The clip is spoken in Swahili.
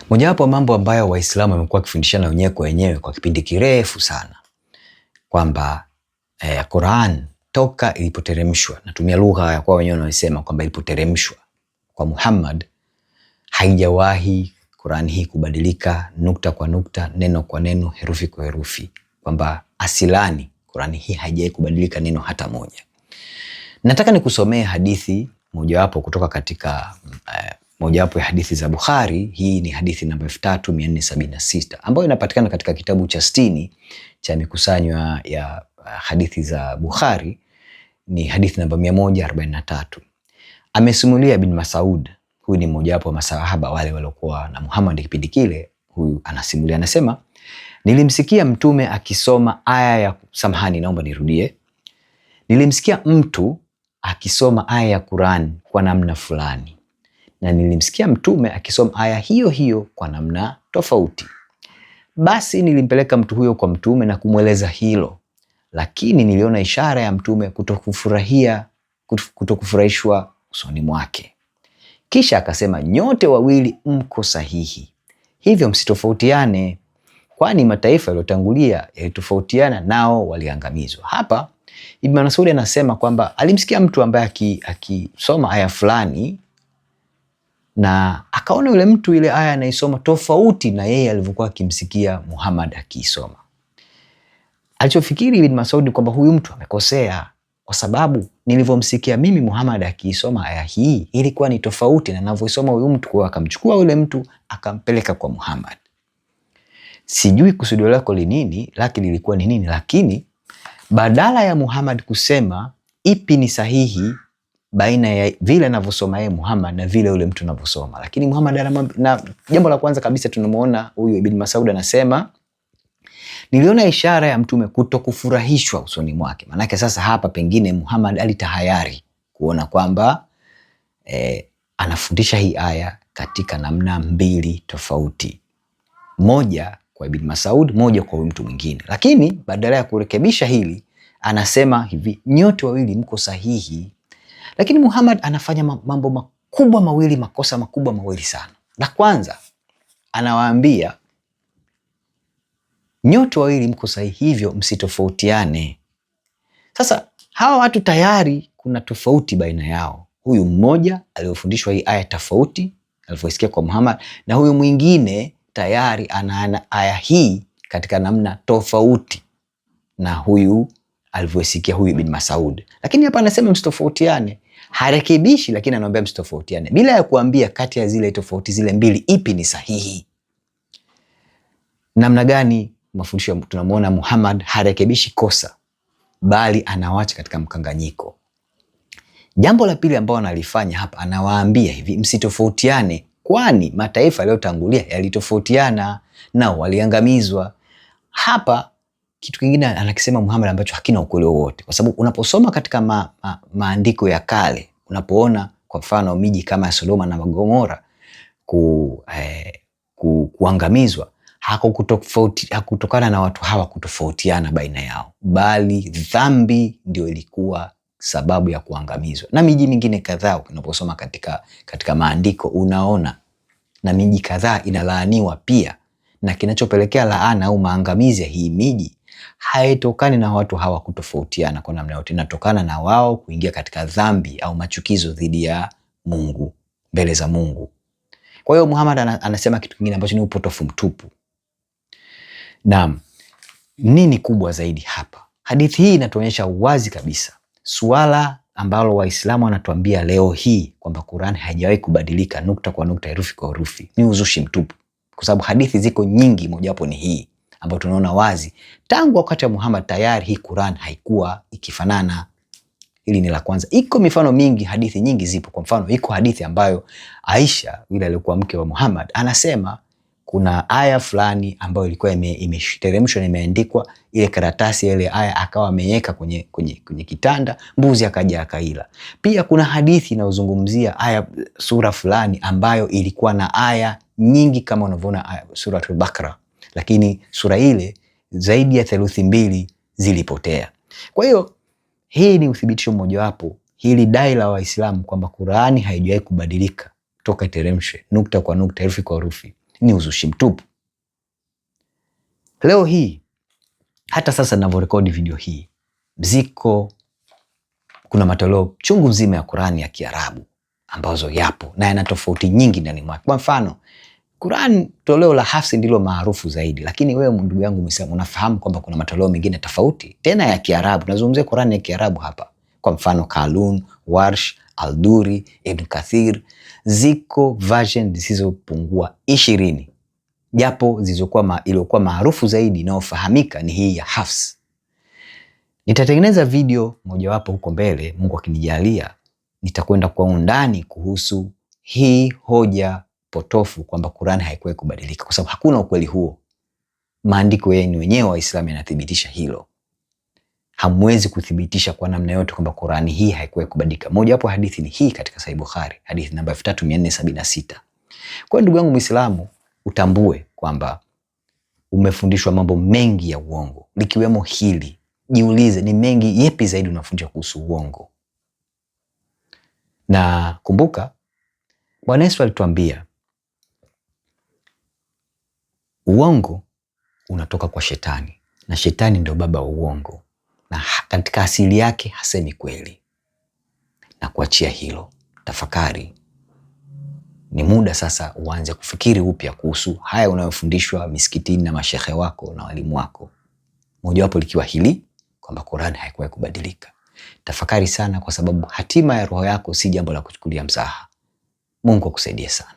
Mojawapo wa mambo ambayo Waislamu wamekuwa wakifundishana wenyewe kwa wenyewe kwa kipindi kirefu sana kwamba Qur'an toka ilipoteremshwa, natumia lugha ya kwa wenyewe wanasema kwamba ilipoteremshwa kwa Muhammad haijawahi Qur'an hii kubadilika nukta kwa nukta, neno kwa neno, herufi kwa herufi, kwamba asilani Qur'an hii haijawahi kubadilika neno hata moja. Nataka nikusomee hadithi mojawapo kutoka katika mojawapo ya hadithi za Bukhari. Hii ni hadithi namba 3476 ambayo inapatikana katika kitabu cha 60 cha mikusanyo ya hadithi za Bukhari. Ni hadithi namba 143. Amesimulia Ibn Mas'ud. Huyu ni mojawapo wa masahaba wale waliokuwa na Muhammad kipindi kile. Huyu anasimulia, anasema, nilimsikia mtume akisoma aya ya samahani, naomba nirudie. Nilimsikia mtu akisoma aya ya Qur'an kwa namna fulani, na nilimsikia mtume akisoma aya hiyo hiyo kwa namna tofauti. Basi nilimpeleka mtu huyo kwa mtume na kumweleza hilo, lakini niliona ishara ya mtume kutokufurahishwa usoni mwake. Kisha akasema, nyote wawili mko sahihi, hivyo msitofautiane, kwani mataifa yaliyotangulia yalitofautiana nao waliangamizwa. Hapa Ibn Mas'ud anasema kwamba alimsikia mtu ambaye akisoma aya fulani na akaona yule mtu ile aya anaisoma tofauti na yeye alivyokuwa akimsikia Muhammad akiisoma. Alichofikiri Ibn Mas'ud kwamba huyu mtu amekosea, kwa sababu nilivyomsikia mimi Muhammad akiisoma aya hii ilikuwa ni tofauti na ninavyoisoma huyu mtu. Kwa akamchukua yule mtu akampeleka kwa Muhammad. Sijui kusudio lako ni nini, lakini lilikuwa ni nini, lakini badala ya Muhammad kusema ipi ni sahihi baina ya vile anavyosoma yeye Muhammad na vile yule mtu anavyosoma, lakini Muhammad na jambo la kwanza kabisa tunamuona huyu Ibn Mas'ud anasema, niliona ishara ya mtume kutokufurahishwa usoni mwake. Manake sasa hapa pengine Muhammad alitahayari kuona kwamba anafundisha hii aya katika namna mbili tofauti, moja kwa Ibn Mas'ud, moja kwa mtu mwingine. Lakini badala ya kurekebisha hili anasema hivi, nyote wawili mko sahihi. Lakini Muhammad anafanya mambo makubwa mawili, makosa makubwa mawili sana. La kwanza, anawaambia nyote wawili mko sahihi, hivyo msitofautiane. Sasa hawa watu tayari kuna tofauti baina yao. Huyu mmoja aliyofundishwa hii aya tofauti alivyosikia kwa Muhammad, na huyu mwingine tayari ana aya hii katika namna tofauti na huyu alivyosikia huyu Ibn Mas'ud. Lakini hapa anasema msitofautiane. Harekebishi, lakini anaambia msitofautiane bila ya kuambia kati ya zile tofauti zile mbili ipi ni sahihi. Namna gani mafundisho tunamuona Muhammad harekebishi kosa, bali anawacha katika mkanganyiko. Jambo la pili ambalo analifanya hapa, anawaambia hivi, msitofautiane, kwani mataifa yaliyotangulia yalitofautiana nao waliangamizwa. Hapa kitu kingine anakisema Muhammad ambacho hakina ukweli wowote, kwa sababu unaposoma katika maandiko ya kale, unapoona kwa mfano miji kama ya Sodoma na Gomora kuangamizwa, hakutokana na watu hawa kutofautiana baina yao, bali dhambi ndio ilikuwa sababu ya kuangamizwa. Na miji mingine kadhaa unaposoma katika maandiko unaona na miji kadhaa inalaaniwa pia, na kinachopelekea laana au maangamizi ya hii miji haitokani na watu hawa kutofautiana kwa namna yote, inatokana na wao kuingia katika dhambi au machukizo dhidi ya Mungu, mbele za Mungu. Kwa hiyo Muhammad anasema kitu kingine ambacho ni upotofu mtupu. Naam, nini kubwa zaidi hapa? Hadithi hii inatuonyesha wazi kabisa suala ambalo Waislamu wanatuambia leo hii kwamba Qur'an haijawahi kubadilika nukta kwa nukta, herufi kwa herufi, ni uzushi mtupu, kwa sababu hadithi ziko nyingi, mojawapo ni hii ambayo tunaona wazi tangu wakati wa Muhammad tayari hii Qur'an haikuwa ikifanana. Hili ni la kwanza. Iko mifano mingi, hadithi nyingi zipo. Kwa mfano, iko hadithi ambayo Aisha yule aliyekuwa mke wa Muhammad anasema kuna aya fulani ambayo ilikuwa imeteremshwa na imeandikwa ile karatasi ile aya, akawa ameiweka kwenye kitanda, mbuzi akaja akaila. Pia kuna hadithi inayozungumzia aya sura fulani ambayo ilikuwa na aya nyingi kama unavyoona suratul Baqara, lakini sura ile zaidi ya theluthi mbili zilipotea. Kwa hiyo hii ni uthibitisho mmojawapo, hili dai la Waislamu kwamba Qur'ani haijawahi kubadilika toka iteremshwe nukta kwa nukta, herufi kwa herufi, ni uzushi mtupu. Leo hii hata sasa ninavyorekodi video hii, kuna matoleo chungu mzima ya Qur'ani ya Kiarabu ambazo yapo na yana tofauti nyingi ndani mwake. Kwa mfano, Qur'an toleo la Hafsi ndilo maarufu zaidi, lakini wewe ndugu yangu Muislamu unafahamu kwamba kuna matoleo mengine tofauti tena ya Kiarabu. Tunazungumzia Qur'an ya Kiarabu hapa. Kwa mfano Kalun, Warsh, Al-Duri, Ibn Kathir, ziko version zisizopungua 20. Japo iliyokuwa maarufu zaidi inayofahamika ni hii ya Hafs. Nitatengeneza video mojawapo huko mbele, Mungu akinijalia, nitakwenda kwa undani kuhusu hii hoja potofu kwamba Qur'an haikuwahi kubadilika, kwa sababu hakuna ukweli huo. Maandiko yenu wenyewe Waislamu yanathibitisha hilo. Hamwezi kuthibitisha kwa namna yote kwamba Qur'an hii haikuwahi kubadilika. Mojawapo hadithi ni hii katika Sahih Bukhari, hadithi namba 3476. Kwa ndugu yangu Muislamu, utambue kwamba umefundishwa mambo mengi ya uongo, likiwemo hili. Jiulize, ni mengi yepi zaidi unafundishwa kuhusu uongo? Na kumbuka Bwana Yesu alituambia uongo unatoka kwa shetani, na shetani ndio baba wa uongo, na katika asili yake hasemi kweli. Na kuachia hilo, tafakari. Ni muda sasa uanze kufikiri upya kuhusu haya unayofundishwa misikitini na mashehe wako na walimu wako, mojawapo likiwa hili kwamba Qur'an haikuwahi kubadilika. Tafakari sana, kwa sababu hatima ya roho yako si jambo la kuchukulia mzaha. Mungu akusaidie sana.